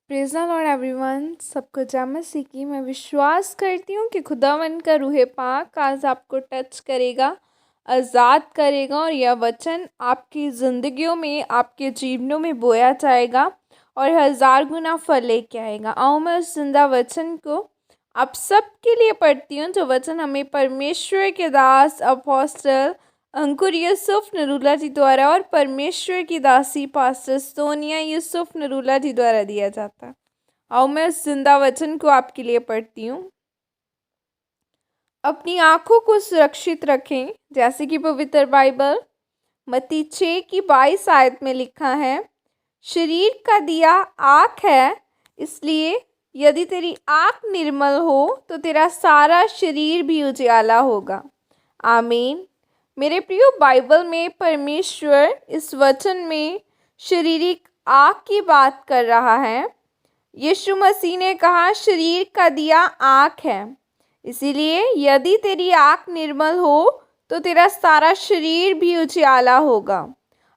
Praise the Lord everyone. सबको जय मसीह की। मैं विश्वास करती हूँ कि खुदावंद का रूह पाक आज आपको टच करेगा, आज़ाद करेगा और यह वचन आपकी ज़िंदगियों में, आपके जीवनों में बोया जाएगा और 1000 गुना फल लेके आएगा। आओ मैं उस जिंदा वचन को आप सबके लिए पढ़ती हूँ, जो वचन हमें परमेश्वर के दास अपोस्टल अंकुर यूसुफ नरूला जी द्वारा और परमेश्वर की दासी पास्टर सोनिया यूसुफ नरूला जी द्वारा दिया जाता है। आओ मैं उस जिंदा वचन को आपके लिए पढ़ती हूँ। अपनी आँखों को सुरक्षित रखें, जैसे कि पवित्र बाइबल मत्ती 6:22 आयत में लिखा है, शरीर का दिया आँख है, इसलिए यदि तेरी आँख निर्मल हो तो तेरा सारा शरीर भी उजियाला होगा। आमीन। मेरे प्रियो, बाइबल में परमेश्वर इस वचन में शारीरिक आँख की बात कर रहा है। यीशु मसीह ने कहा शरीर का दिया आँख है, इसीलिए यदि तेरी आँख निर्मल हो तो तेरा सारा शरीर भी उजियाला होगा।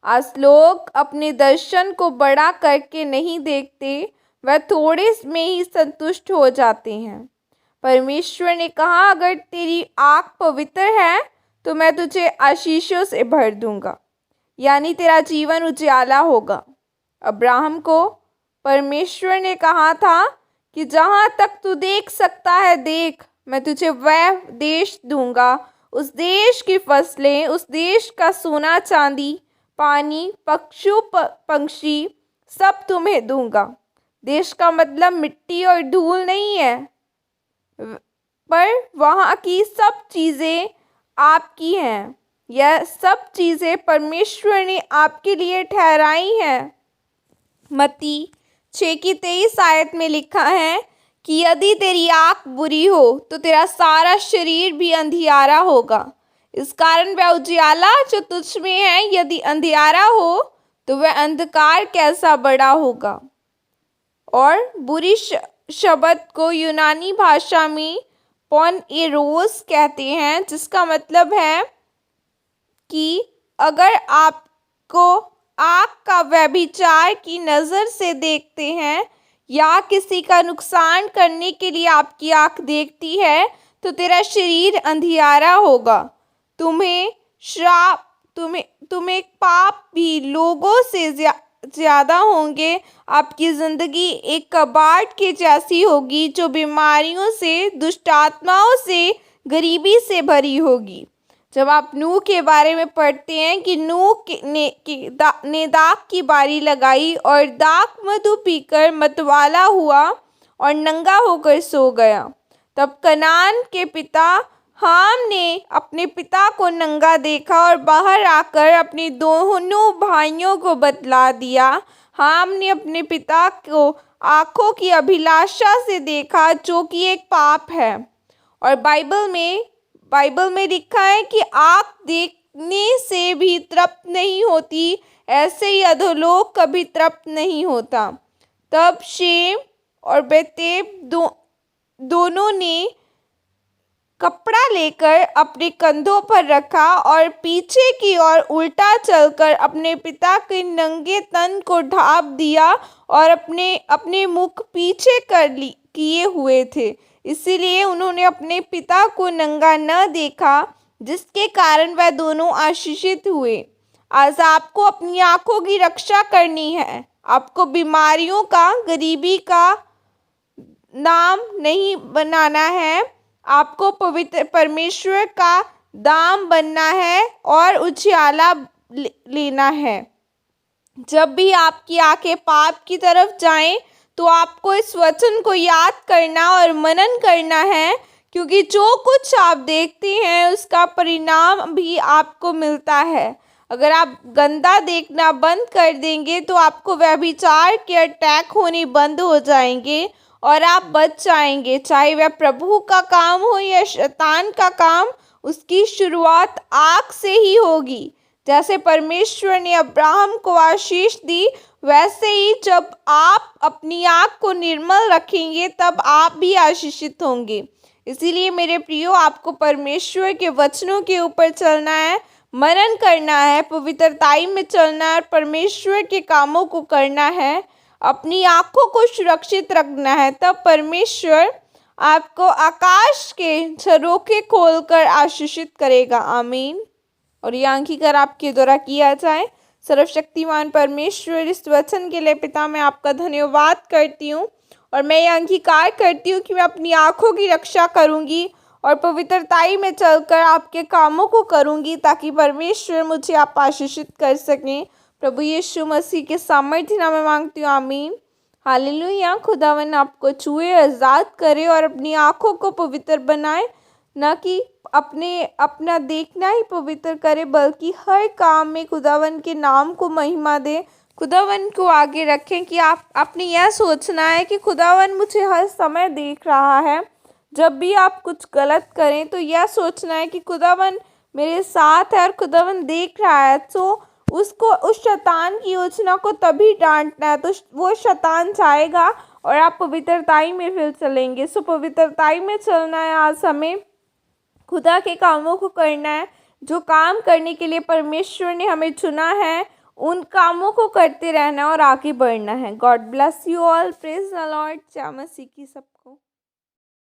आज लोग अपने दर्शन को बड़ा करके नहीं देखते, वह थोड़े में ही संतुष्ट हो जाते हैं। परमेश्वर ने कहा अगर तेरी आँख पवित्र है तो मैं तुझे आशीषों से भर दूंगा, यानी तेरा जीवन उजियाला होगा। अब्राहम को परमेश्वर ने कहा था कि जहाँ तक तू देख सकता है देख, मैं तुझे वह देश दूंगा, उस देश की फसलें, उस देश का सोना चांदी, पानी, पक्षु पंक्षी सब तुम्हें दूंगा। देश का मतलब मिट्टी और धूल नहीं है, पर वहाँ की सब चीज़ें आपकी हैं। यह सब चीज़ें परमेश्वर ने आपके लिए ठहराई हैं। मत्ती 6:23 आयत में लिखा है कि यदि तेरी आँख बुरी हो तो तेरा सारा शरीर भी अंधियारा होगा। इस कारण वह उजियाला जो तुझ में है यदि अंधियारा हो तो वह अंधकार कैसा बड़ा होगा। और बुरी शब्द को यूनानी भाषा में पॉन एरोस कहते हैं, जिसका मतलब है कि अगर आपको आँख का व्यभिचार की नज़र से देखते हैं या किसी का नुकसान करने के लिए आपकी आँख देखती है तो तेरा शरीर अंधियारा होगा। तुम्हें पाप भी लोगों से ज़्यादा होंगे। आपकी ज़िंदगी एक कबाड़ के जैसी होगी जो बीमारियों से, दुष्टात्माओं से, गरीबी से भरी होगी। जब आप नूह के बारे में पढ़ते हैं कि नूह ने दाख की बारी लगाई और दाख मधु पीकर मतवाला हुआ और नंगा होकर सो गया, तब कनान के पिता हाम ने अपने पिता को नंगा देखा और बाहर आकर अपने दोनों भाइयों को बतला दिया। हाम ने अपने पिता को आँखों की अभिलाषा से देखा, जो कि एक पाप है। और बाइबल में लिखा है कि आँख देखने से भी तृप्त नहीं होती, ऐसे ही अधोलोक कभी तृप्त नहीं होता। तब शेम और बेतेब दोनों ने कपड़ा लेकर अपने कंधों पर रखा और पीछे की ओर उल्टा चलकर अपने पिता के नंगे तन को ढाँप दिया और अपने मुख पीछे किए हुए थे। इसीलिए उन्होंने अपने पिता को नंगा न देखा, जिसके कारण वह दोनों आशीषित हुए। आज आपको अपनी आँखों की रक्षा करनी है। आपको बीमारियों का, गरीबी का नाम नहीं बनाना है। आपको पवित्र परमेश्वर का दाम बनना है और उजियाला लेना है। जब भी आपकी आंखें पाप की तरफ जाएं तो आपको इस वचन को याद करना और मनन करना है, क्योंकि जो कुछ आप देखते हैं उसका परिणाम भी आपको मिलता है। अगर आप गंदा देखना बंद कर देंगे तो आपको व्यभिचार के अटैक होने बंद हो जाएंगे और आप बच जाएंगे। चाहे वह प्रभु का काम हो या शैतान का काम, उसकी शुरुआत आँख से ही होगी। जैसे परमेश्वर ने अब्राहम को आशीष दी, वैसे ही जब आप अपनी आँख को निर्मल रखेंगे तब आप भी आशीषित होंगे। इसीलिए मेरे प्रियो, आपको परमेश्वर के वचनों के ऊपर चलना है, मनन करना है, पवित्रताई में चलना है और परमेश्वर के कामों को करना है। अपनी आँखों को सुरक्षित रखना है, तब परमेश्वर आपको आकाश के झरोखे खोलकर आशीषित करेगा। आमीन। और ये अंगीकार आपके द्वारा किया जाए। सर्वशक्तिमान परमेश्वर, इस वचन के लिए पिता मैं आपका धन्यवाद करती हूँ और मैं ये अंगीकार करती हूँ कि मैं अपनी आँखों की रक्षा करूँगी और पवित्रताई में चलकर आपके कामों को करूँगी, ताकि परमेश्वर मुझे आप आशीषित कर सकें। प्रभु यीशु मसीह के सामर्थ्य नाम में मांगती हूँ। आमीन। हालेलुया। खुदावन आपको छुए, आज़ाद करे और अपनी आँखों को पवित्र बनाए, न कि अपना देखना ही पवित्र करे, बल्कि हर काम में खुदावन के नाम को महिमा दे। खुदावन को आगे रखें कि आप अपनी यह सोचना है कि खुदावन मुझे हर समय देख रहा है। जब भी आप कुछ गलत करें तो यह सोचना है कि खुदावन मेरे साथ है और खुदावन देख रहा है। तो उस शैतान की योजना को तभी डांटना है, तो वो शैतान जाएगा और आप पवित्रताई में फिर चलेंगे। सो पवित्रताई में चलना है। आज हमें खुदा के कामों को करना है, जो काम करने के लिए परमेश्वर ने हमें चुना है, उन कामों को करते रहना और आगे बढ़ना है। God bless you all. Praise the Lord. जय मसीह की सबको।